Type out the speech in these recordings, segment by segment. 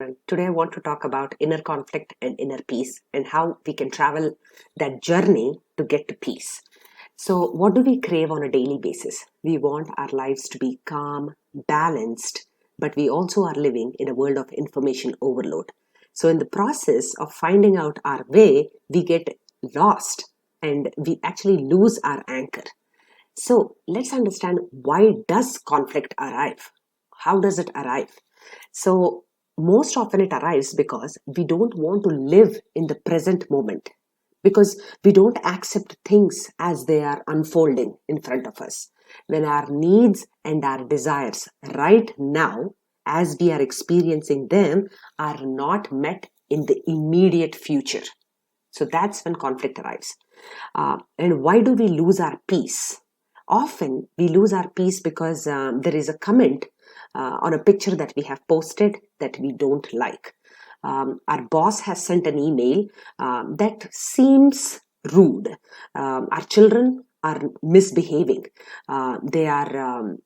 everyone. Today I want to talk about inner conflict and inner peace and how we can travel that journey to get to peace. So, what do we crave on a daily basis? We want our lives to be calm, balanced, but we also are living in a world of information overload. So, in the process of finding out our way, we get lost and we actually lose our anchor. So, let's understand, why does conflict arrive? How does it arrive? So, most often it arrives because we don't want to live in the present moment, because we don't accept things as they are unfolding in front of us. When our needs and our desires right now, as we are experiencing them, are not met in the immediate future. So that's when conflict arrives. And why do we lose our peace? Often we lose our peace because there is a comment on a picture that we have posted that we don't like. Our boss has sent an email that seems rude. Our children are misbehaving. They're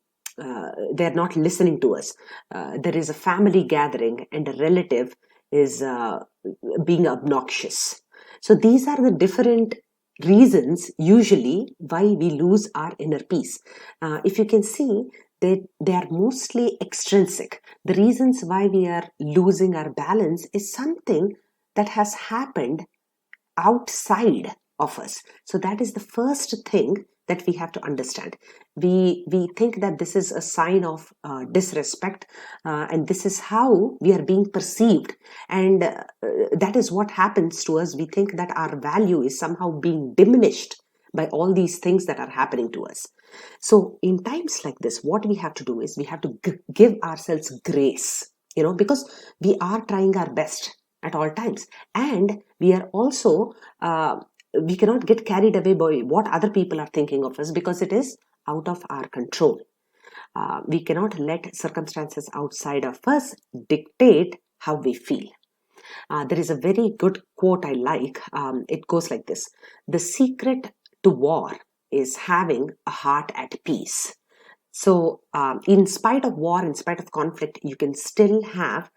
not listening to us. There is a family gathering and a relative is being obnoxious. So these are the different reasons usually why we lose our inner peace. If you can see, they are mostly extrinsic. The reasons why we are losing our balance is something that has happened outside of us. So that is the first thing that we have to understand. We think that this is a sign of disrespect, and this is how we are being perceived, and that is what happens to us. We think that our value is somehow being diminished by all these things that are happening to us. So in times like this, what we have to do is we have to give ourselves grace, because we are trying our best at all times, and we are also we cannot get carried away by what other people are thinking of us, because it is out of our control. We cannot let circumstances outside of us dictate how we feel. There is a very good quote I like. It goes like this: the secret to war is having a heart at peace. So, in spite of war, in spite of conflict, you can still have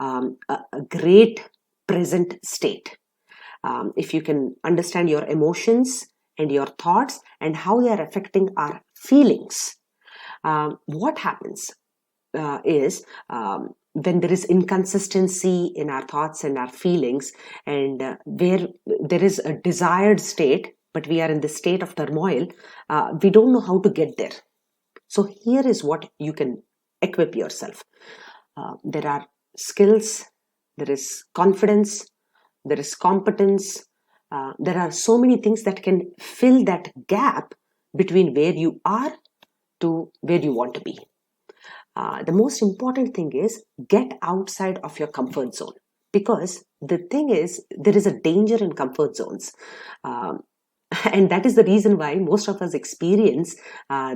a great present state. If you can understand your emotions and your thoughts and how they are affecting our feelings, what happens is, when there is inconsistency in our thoughts and our feelings, and where there is a desired state, but we are in the state of turmoil, we don't know how to get there. So here is what you can equip yourself. There are skills, there is confidence, there is competence. There are so many things that can fill that gap between where you are to where you want to be. The most important thing is, get outside of your comfort zone, because the thing is, there is a danger in comfort zones. Um, and that is the reason why most of us experience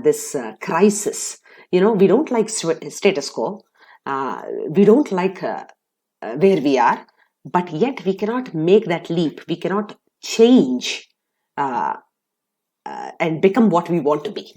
this crisis. We don't like status quo. We don't like where we are, but yet we cannot make that leap. We cannot change uh, and become what we want to be.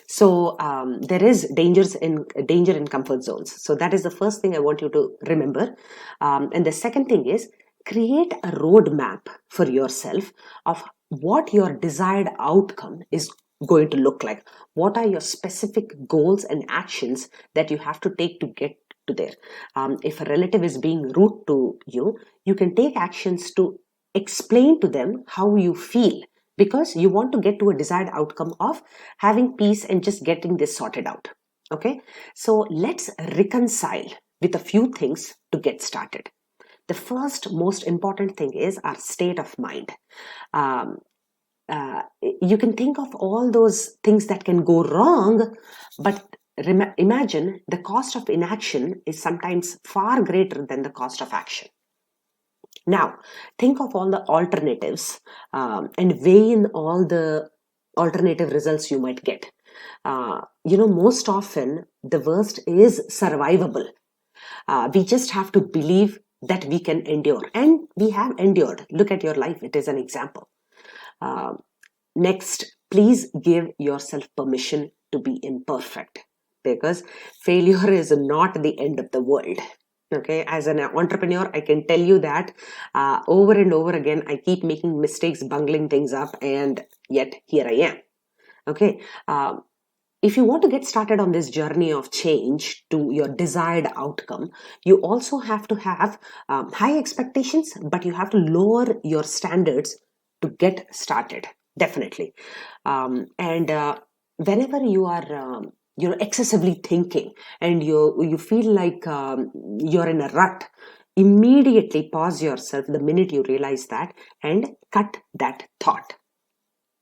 So there is danger in comfort zones. So that is the first thing I want you to remember. And the second thing is, create a roadmap for yourself of what your desired outcome is going to look like. What are your specific goals and actions that you have to take to get to there? If a relative is being rude to you, you can take actions to explain to them how you feel, because you want to get to a desired outcome of having peace and just getting this sorted out. Okay, so let's reconcile with a few things to get started. The first most important thing is our state of mind. um, you can think of all those things that can go wrong, but imagine the cost of inaction is sometimes far greater than the cost of action. Now, think of all the alternatives, and weigh in all the alternative results you might get. Most often the worst is survivable. We just have to believe that we can endure, and we have endured. Look at your life, it is an example. Uh, Next, please give yourself permission to be imperfect, because failure is not the end of the world. Okay, as an entrepreneur, I can tell you that over and over again, I keep making mistakes, bungling things up, and yet here I am. Okay, if you want to get started on this journey of change to your desired outcome, you also have to have high expectations, but you have to lower your standards to get started. Definitely. And whenever you are excessively thinking and you feel like you're in a rut, immediately pause yourself the minute you realize that and cut that thought.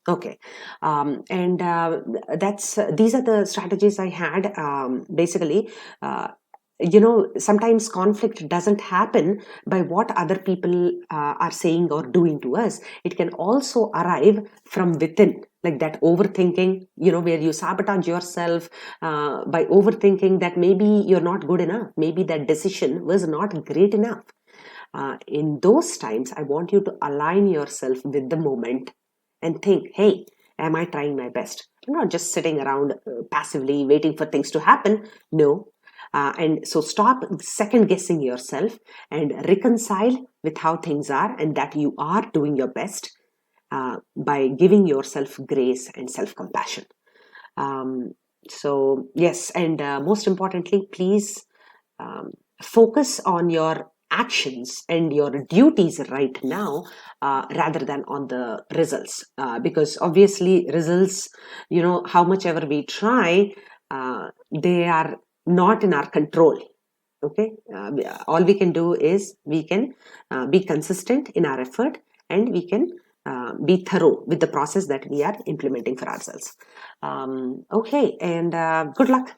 Okay, and that's these are the strategies I had. Basically, sometimes conflict doesn't happen by what other people are saying or doing to us. It can also arrive from within, like that overthinking. Where you sabotage yourself by overthinking that maybe you're not good enough, maybe that decision was not great enough. In those times, I want you to align yourself with the moment and think, hey, am I trying my best? I'm not just sitting around passively waiting for things to happen. No. And so stop second guessing yourself and reconcile with how things are and that you are doing your best by giving yourself grace and self compassion. So, yes, and most importantly, please focus on your actions and your duties right now rather than on the results, because obviously results, how much ever we try, they are not in our control. Okay, all we can do is we can be consistent in our effort, and we can be thorough with the process that we are implementing for ourselves. Okay, and good luck.